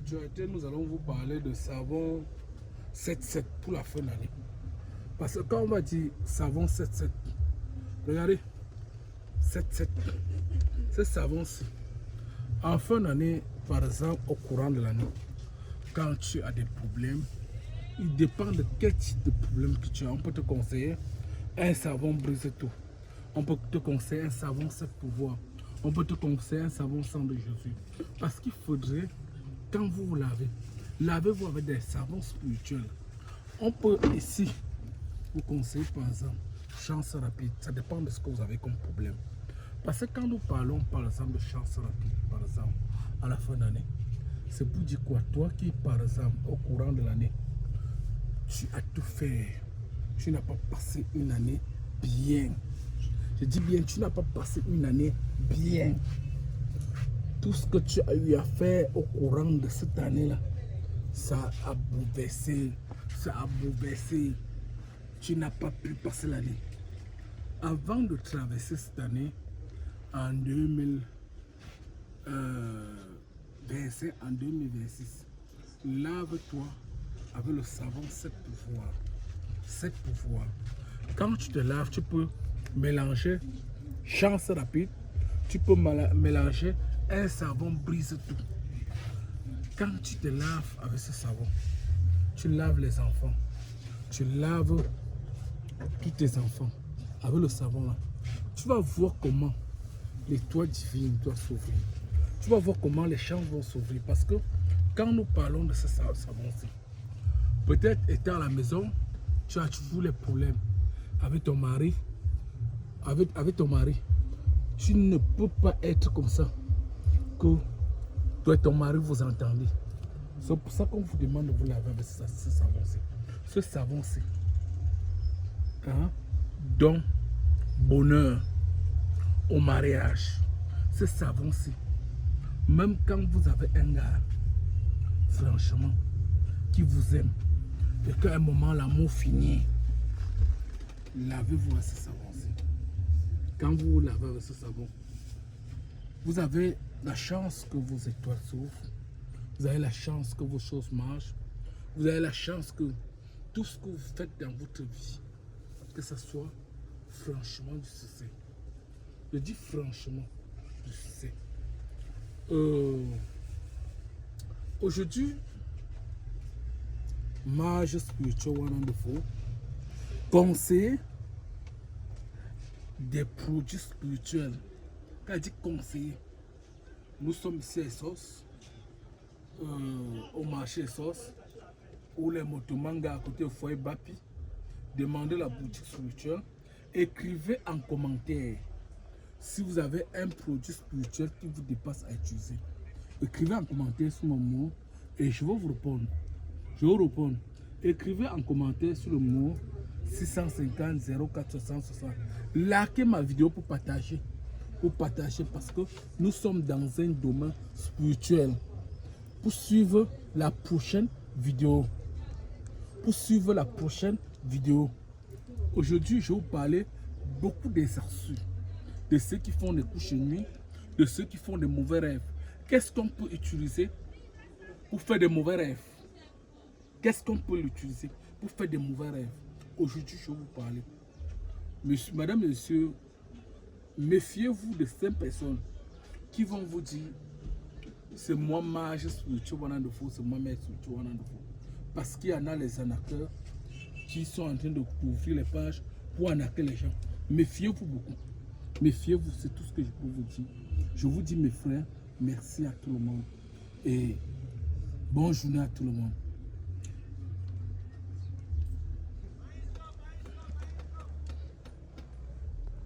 actualité, nous allons vous parler de savon 7-7 pour la fin d'année. Parce que quand on va dire savon 7-7, regardez, 7-7, ce savon-ci, en fin d'année, par exemple, au courant de l'année, quand tu as des problèmes, il dépend de quel type de problème que tu as. On peut te conseiller un savon brise tout. On peut te conseiller un savon 7 pouvoirs. On peut te conseiller un savon sang de Jésus. Parce qu'il faudrait, quand vous vous lavez, lavez-vous avec des savons spirituels. On peut ici vous conseiller par exemple chance rapide. Ça dépend de ce que vous avez comme problème. Parce que quand nous parlons par exemple de chance rapide, par exemple, à la fin d'année, c'est pour dire quoi? Toi qui, par exemple, au courant de l'année, tu as tout fait. Tu n'as pas passé une année bien. Je dis bien, tu n'as pas passé une année bien. Tout ce que tu as eu à faire au courant de cette année-là, ça a bouleversé. Ça a bouleversé. Tu n'as pas pu passer l'année. Avant de traverser cette année, en 2025, en 2026, lave-toi avec le savon 7 pouvoirs. 7 pouvoirs. Quand tu te laves, tu peux mélanger chance rapide, tu peux mélanger un savon brise tout. Quand tu te laves avec ce savon, tu laves les enfants, tu laves tous tes enfants avec le savon là. Tu vas voir comment les toits divines doivent s'ouvrir. Tu vas voir comment les champs vont s'ouvrir. Parce que quand nous parlons de ce savon-ci, peut-être étant à la maison, tu as toujours les problèmes avec ton mari. Avec ton mari, tu ne peux pas être comme ça, que toi et ton mari vous entendez. C'est pour ça qu'on vous demande de vous laver avec ce savon-ci. Ce savon-ci, hein, donne bonheur au mariage. Ce savon-ci, même quand vous avez un gars, franchement, qui vous aime, et qu'à un moment l'amour finit, lavez-vous avec ce savon-ci. Quand vous vous lavez avec ce savon, vous avez la chance que vos étoiles s'ouvrent, vous avez la chance que vos choses marchent, vous avez la chance que tout ce que vous faites dans votre vie, que ce soit franchement du succès. Je dis franchement du succès. Aujourd'hui, Mage Spiritual Wonderful conseiller des produits spirituels. Quand je dis conseiller, nous sommes ici à Essos, au marché Essos, où les motomangas à côté du foyer Bapi. Demandez la boutique spirituelle. Écrivez en commentaire si vous avez un produit spirituel qui vous dépasse à utiliser. Écrivez en commentaire sur mon mot et je vais vous répondre. Je vais vous répondre. Écrivez en commentaire sur le mot 650 04 60. Likez ma vidéo pour partager. Parce que nous sommes dans un domaine spirituel. Pour suivre la prochaine vidéo. Aujourd'hui, je vais vous parler beaucoup des astuces. De ceux qui font des couches de nuit, de ceux qui font des mauvais rêves. Qu'est-ce qu'on peut utiliser pour faire des mauvais rêves? Qu'est-ce qu'on peut l'utiliser pour faire des mauvais rêves? Aujourd'hui, je vais vous parler. Madame, messieurs, méfiez-vous de ces personnes qui vont vous dire c'est moi Mage Spiritual Wonderful, c'est moi Maître Spiritual Wonderful. Parce qu'il y en a les arnaqueurs qui sont en train de couvrir les pages pour arnaquer les gens. Méfiez-vous beaucoup. Méfiez-vous, c'est tout ce que je peux vous dire. Je vous dis mes frères, merci à tout le monde et bonne journée à tout le monde.